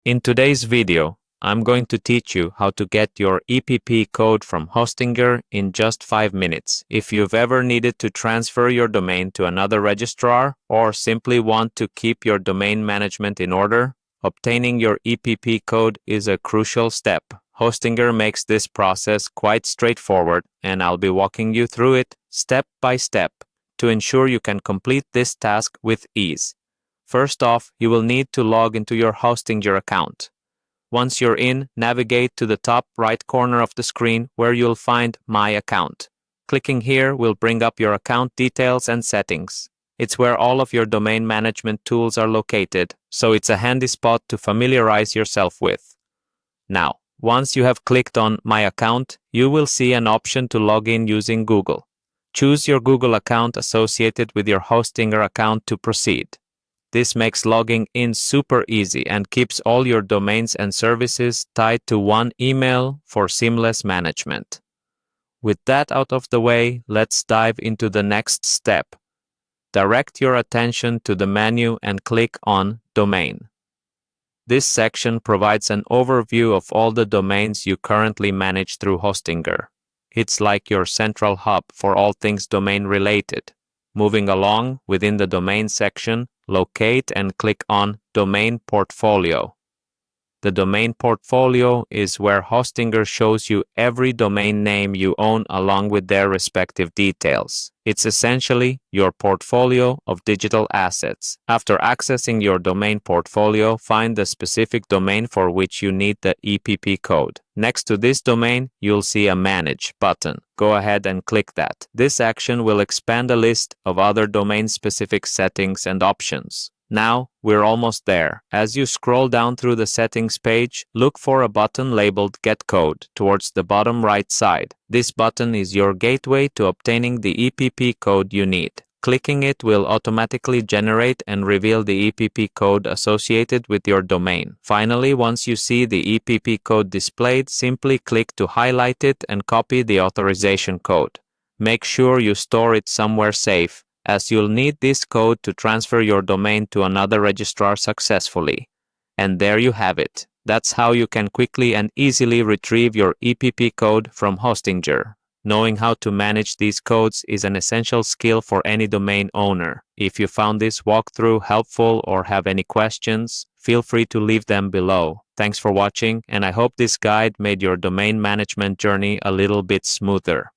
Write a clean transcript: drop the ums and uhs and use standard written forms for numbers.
In today's video, I'm going to teach you how to get your EPP code from Hostinger in just 5 minutes. If you've ever needed to transfer your domain to another registrar or simply want to keep your domain management in order, obtaining your EPP code is a crucial step. Hostinger makes this process quite straightforward, and I'll be walking you through it step by step to ensure you can complete this task with ease. First off, you will need to log into your Hostinger account. Once you're in, navigate to the top right corner of the screen where you'll find My Account. Clicking here will bring up your account details and settings. It's where all of your domain management tools are located, so it's a handy spot to familiarize yourself with. Now, once you have clicked on My Account, you will see an option to log in using Google. Choose your Google account associated with your Hostinger account to proceed. This makes logging in super easy and keeps all your domains and services tied to one email for seamless management. With that out of the way, let's dive into the next step. Direct your attention to the menu and click on Domain. This section provides an overview of all the domains you currently manage through Hostinger. It's like your central hub for all things domain related. Moving along within the Domain section, locate and click on Domain Portfolio. The Domain Portfolio is where Hostinger shows you every domain name you own along with their respective details. It's essentially your portfolio of digital assets. After accessing your domain portfolio, find the specific domain for which you need the EPP code. Next to this domain, you'll see a Manage button. Go ahead and click that. This action will expand a list of other domain-specific settings and options. Now, we're almost there. As you scroll down through the settings page, look for a button labeled Get Code towards the bottom right side. This button is your gateway to obtaining the EPP code you need. Clicking it will automatically generate and reveal the EPP code associated with your domain. Finally, once you see the EPP code displayed, simply click to highlight it and copy the authorization code. Make sure you store it somewhere safe, as you'll need this code to transfer your domain to another registrar successfully. And there you have it. That's how you can quickly and easily retrieve your EPP code from Hostinger. Knowing how to manage these codes is an essential skill for any domain owner. If you found this walkthrough helpful or have any questions, feel free to leave them below. Thanks for watching, and I hope this guide made your domain management journey a little bit smoother.